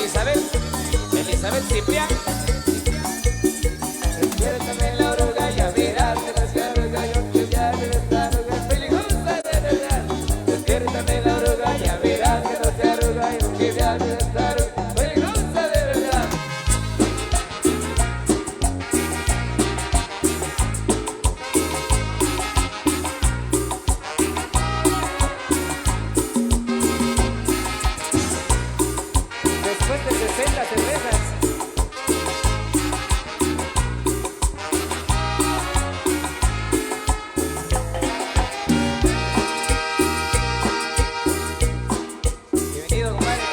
Elizabeth Ciprián. Despiértame la oruga, ya verás que no se arruga, yo que ya debe estar peligrosa de verdad. Despiértame la oruga, ya verás que no se arruga, yo que ya debe estar peligrosa de verdad. Después de 60 cervezas. Bienvenido, compadre.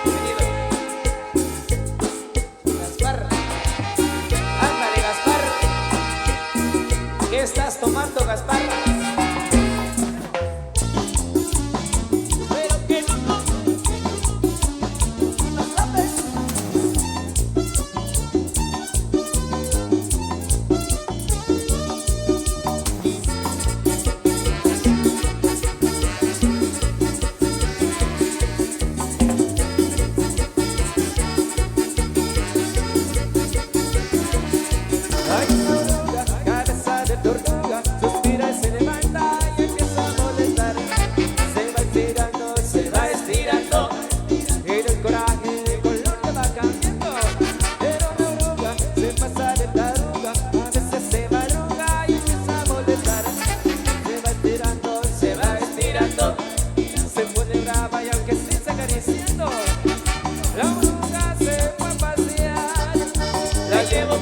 Bienvenido. Gaspar. Ándale, Gaspar. ¿Qué estás tomando, Gaspar?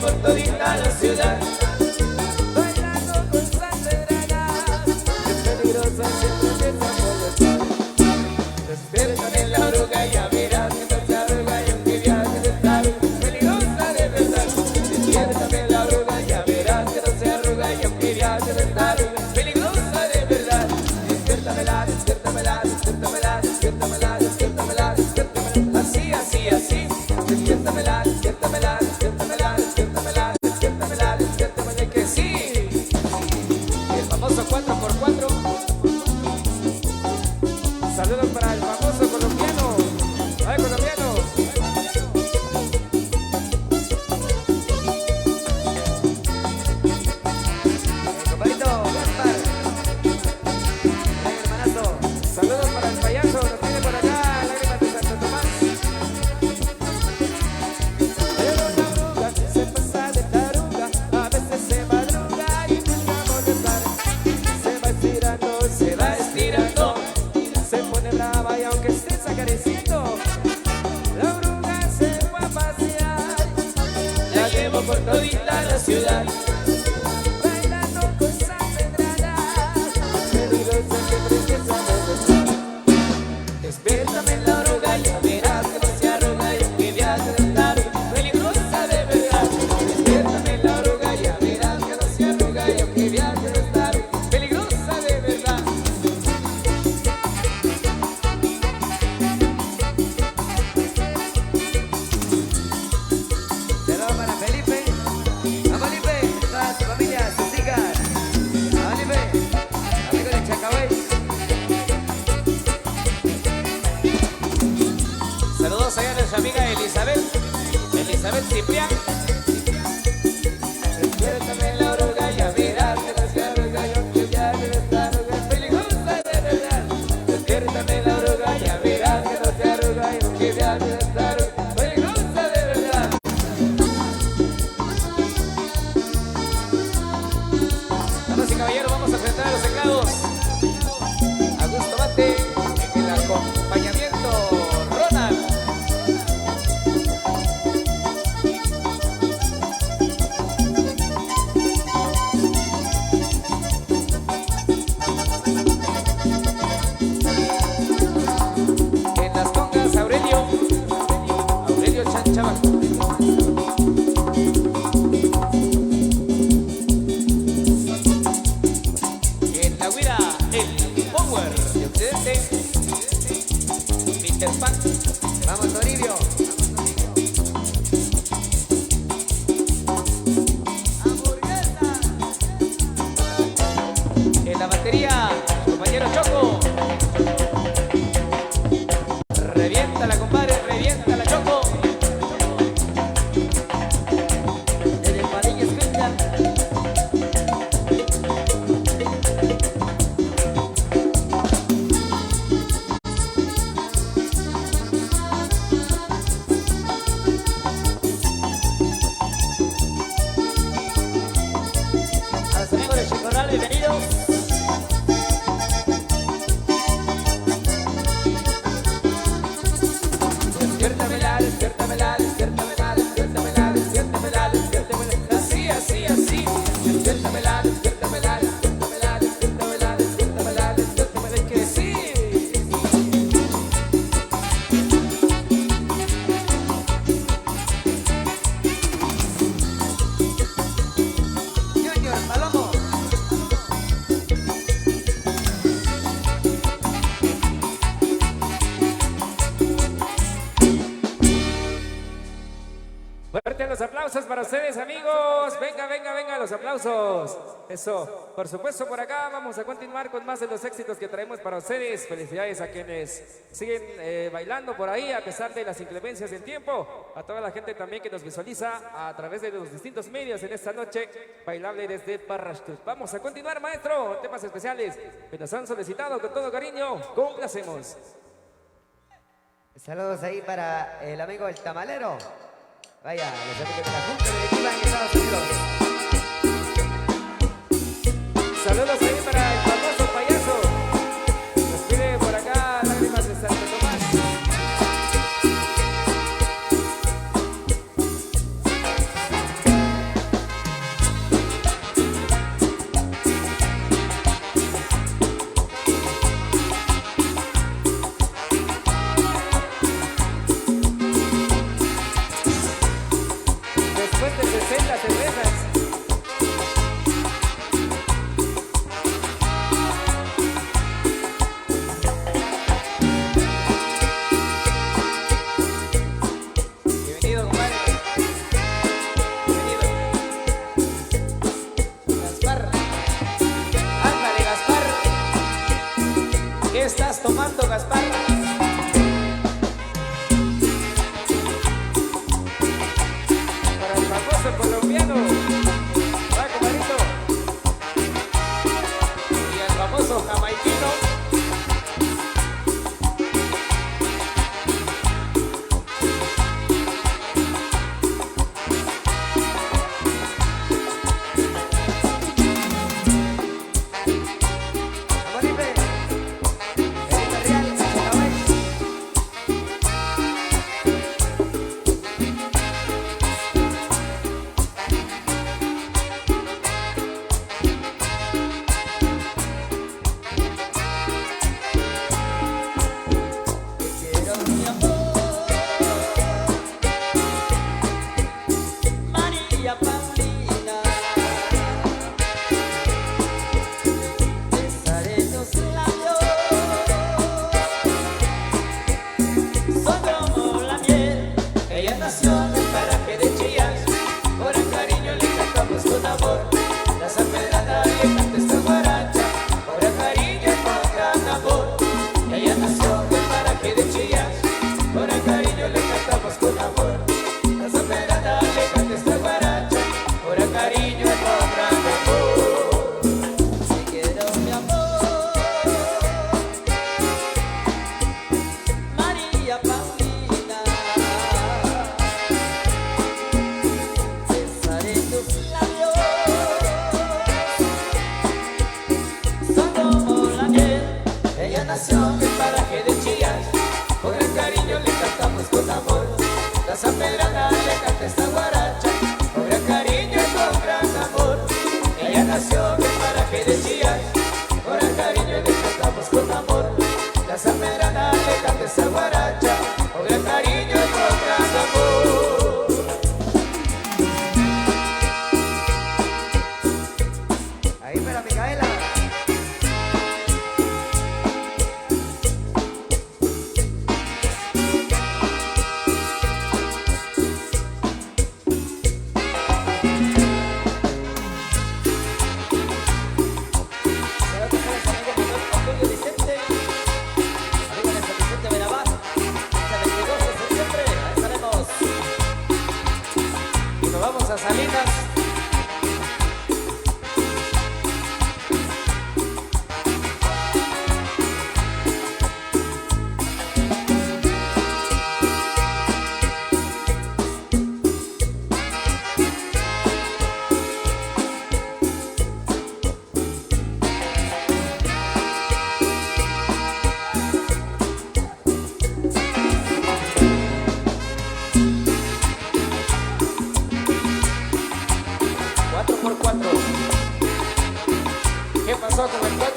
Por todita la ciudad, bailando con sangre granada, es peligrosa siempre empieza a molestar. Despiértame la oruga, ya verás que no se arruga, y aunque viaje de estar peligrosa de verdad. Despiértame la oruga, ya verás que no se arruga, y aunque viaje de estar peligrosa de verdad. Despiértamela, despiértamela, despiértamela, despiértamela, despiértamela, despiértamela, así, así, así. Despiértamela, despiértamela, despiértamela. Que sí, el famoso 4x4. Saludos para el famoso colombiano. ¡Ay, colombiano! Compadrito, Gaspar. ¡Ay, hermanazo! Saludos para el payaso. Nos tiene por acá Lágrimas de Santo Tomás. Pero la oruga se pasa de taruga, a veces se madruga y empieza a molestar. Se va estirando, se pone brava y aunque estés acariciando, la oruga se fue a pasear. La llevo por todita la ciudad, bailando con sangre granada, peligrosa siempre empieza a molestar. Despiértame la oruga, ya verás que no se arruga y aunque viaje de estar peligrosa de verdad. Despiértame la oruga, ya verás que no se arruga y aunque viaje de estar peligrosa de verdad. Saludos para Felipe. A Felipe, toda su familia, sus hijas. A Felipe, amigo de Chacabuey. Saludos allá a nuestra amiga Elizabeth Ciprián. Despiértame la oruga, ya verás que no se arruga, yo que ya debe estar peligrosa de verdad. Despiértame la oruga, ya verás que no se arruga, yo que ya debe estar peligrosa de verdad. Damas y caballeros, vamos a enfrentar a los teclados. Augusto Mate, en el acompañamiento, Ronald. En las congas, Aurelio Chanchabaco. En la guira, el Power de Occidente, Mr. Pan. Vamos, Toribio. En la batería, compañero Choco. Revienta. reviéntala, compadre, reviéntala, Choco. Desde el Padilla escucha. A los amigos de Chicorral, bienvenidos. Despiértamela, despiértamela, despiértamela, despiértamela, despiértamela, despiértamela. Así, así, así. Despiértamela, despiértamela, despiértamela, despiértamela, despiértamela, despiértamela. Es que sí. Junior Palomo. Fuerte los aplausos para ustedes, amigos. Venga, venga, venga, los aplausos. Eso, por supuesto, por acá vamos a continuar con más de los éxitos que traemos para ustedes. Felicidades a quienes siguen bailando por ahí a pesar de las inclemencias del tiempo. A toda la gente también que nos visualiza a través de los distintos medios en esta noche bailable desde Parrastus. Vamos a continuar, maestro. Temas especiales que nos han solicitado con todo cariño. Complacemos. Saludos ahí para el amigo El Tamalero. Vaya, los amigos de la Junta Directiva en Estados Unidos. Saludos ahí para el famoso payaso. Nos pide por acá lágrimas de Santo Tomás. Después de 60 cervezas. Bienvenido, compadre. Bienvenido. Gaspar. Ándale, Gaspar. ¿Qué estás tomando, Gaspar? Para el famoso colombiano. Va, compadrito. Y el famoso jamaiquino. Amor libre. Felipe Real, Chacabay. Quiero mi amor, María Paulina. Besaré tus labios, son como la miel. Ella nació en el paraje de Chillán. Por el cariño le cantamos con amor. La San Pedrana le canta esta guaracha. Por el cariño con gran amor. Ella nació en el paraje de Chillán. Por el cariño le cantamos con amor. La San Pedrana le canta esta guaracha. Por el cariño con gran amor. Si quiero mi amor, María Paulina. Besaré tus labios, son como la miel. Ella nació en el paraje de Chillán. Por el cariño le cantamos con amor. La San Pedrana le canta esta guaracha. Por el cariño y con gran amor. Ella nació en el paraje de Chillán. Por el cariño le cantamos con amor. La San Pedrana le canta esta guaracha. Por el cariño y con gran amor. Ahí para Micaela. pasó con el 4x4.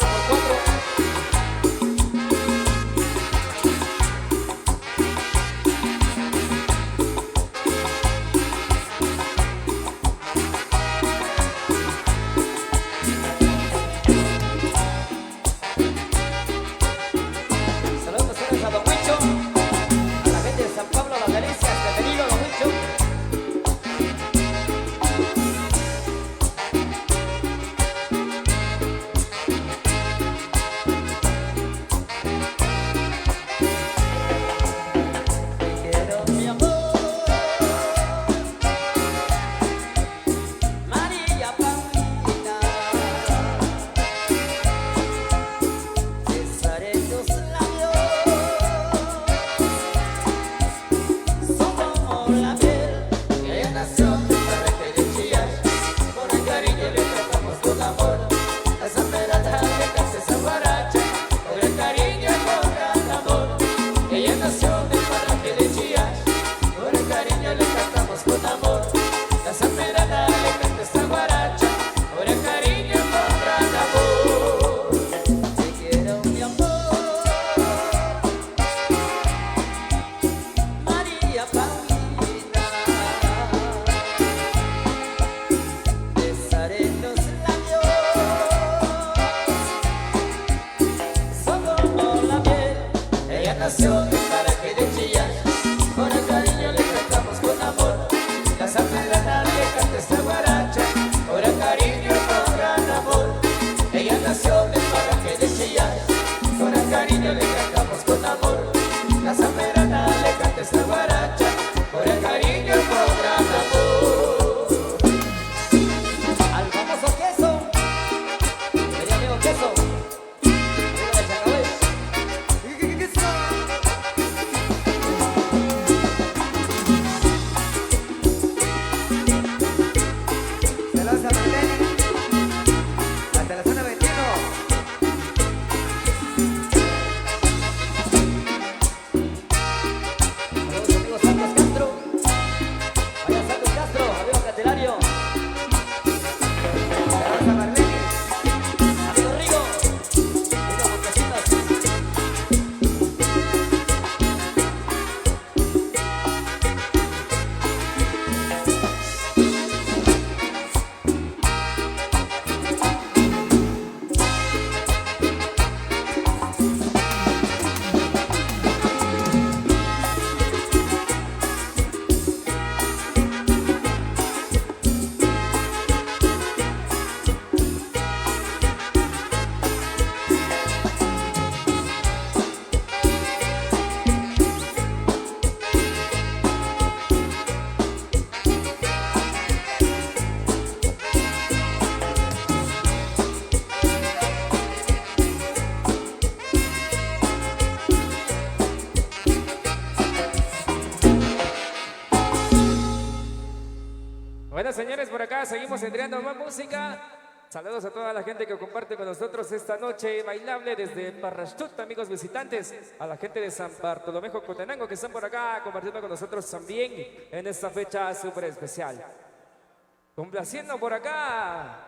Bueno, señores, por acá seguimos estrenando más música. Saludos a toda la gente que comparte con nosotros esta noche bailable desde Parrastut, amigos visitantes. A la gente de San Bartolomé Jocotenango que están por acá compartiendo con nosotros también en esta fecha súper especial. Complaciendo por acá.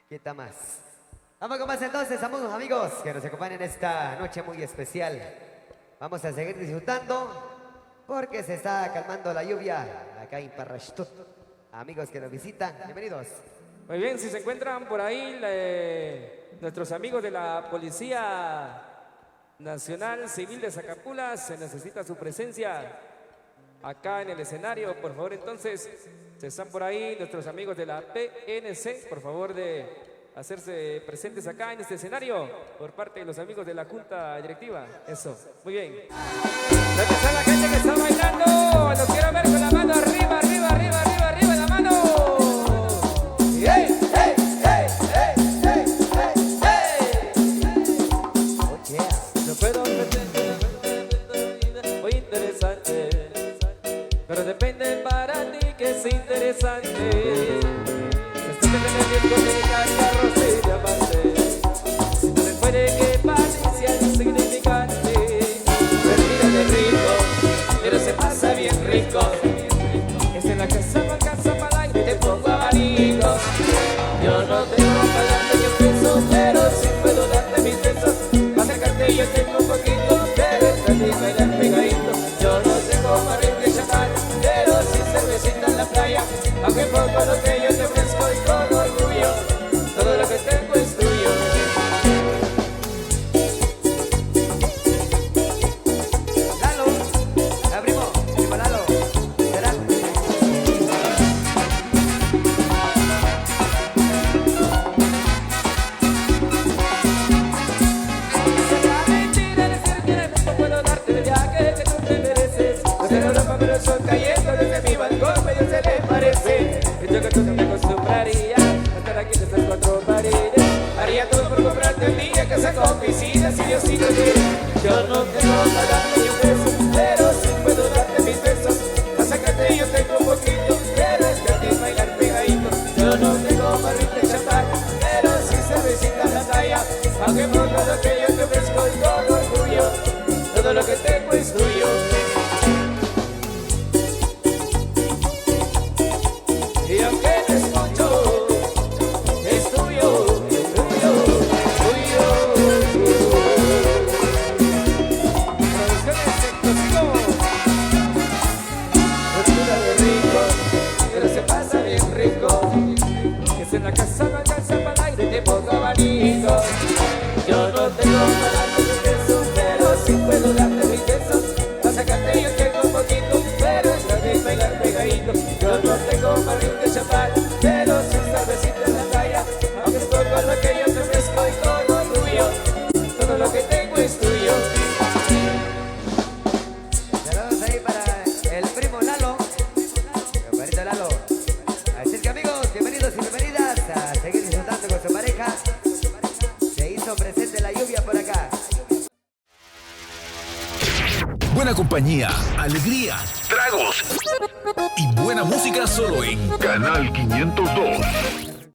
¿Qué tal más? Vamos con más entonces, amigos, que nos acompañan esta noche muy especial. Vamos a seguir disfrutando porque se está calmando la lluvia acá en Parrastut. Amigos que nos visitan, bienvenidos. Muy bien, si se encuentran por ahí nuestros amigos de la Policía Nacional Civil de Zacapula, se necesita su presencia acá en el escenario. Por favor, entonces, si están por ahí nuestros amigos de la PNC, por favor de hacerse presentes acá en este escenario por parte de los amigos de la Junta Directiva. Eso, muy bien. Gracias a la gente que está bailando. Los quiero ver con la mano arriba, arriba, arriba, arriba, arriba, la mano. ¡Hey, hey, hey, hey, hey, hey, hey! Oh, yeah. No puedo pretender muy interesante, pero depende para ti que es interesante. Estás en el riesgo de carros y diamantes, no me puede que pase si algo insignificante. Respira de rico, pero se pasa bien rico. Es en la casa para el aire, te pongo abanico. Yo no tengo palabras, yo pienso tengo barril de champán, pero sin cervecita en la playa. Aunque poco lo que yo te ofrezco y con orgullo, todo lo que tengo es tuyo. Lalo, primo Lalo, será. Será mentira decir que no puedo darte el viaje que tú te mereces. No sé Europa, pero el sol cayendo desde mi balcón medio se le parece. Yo que tú no me acostumbraría a estar aquí en estas cuatro paredes. Haría todo por comprarte el día casa con piscinas y Dios sí lo quiere. Yo no tengo para darte ni un beso, pero sí puedo darte mis besos. A sacarte yo tengo un poquito, pero es gratis bailar pegadito. Yo no tengo barril de champán, pero sí cervecita en la talla. Aunque por lo que yo te ofrezco y con orgullo, todo lo que tengo es tuyo. Y aunque no es mucho, es tuyo, tuyo, tuyo. Producciones Explosivo. Ruptura de rico, pero se pasa bien rico. Que si en la casa no alcanza para el aire, te pongo abanico. Yo no tengo para darte un beso, pero sí puedo darte mis besos. Para sacarte yo tengo un poquito, pero es gratis bailar pegadito. Yo no tengo barril de champán, pero sí cervecita en la talla. Aunque es poco lo que yo te ofrezco y con orgullo, todo lo que tengo es tuyo. Saludos ahí para el primo Lalo, compadrito Lalo. Así que amigos, bienvenidos y bienvenidas a seguir disfrutando con su pareja. Se hizo presente la lluvia por acá. Buena compañía, alegría, tragos y buena música solo en Canal 502.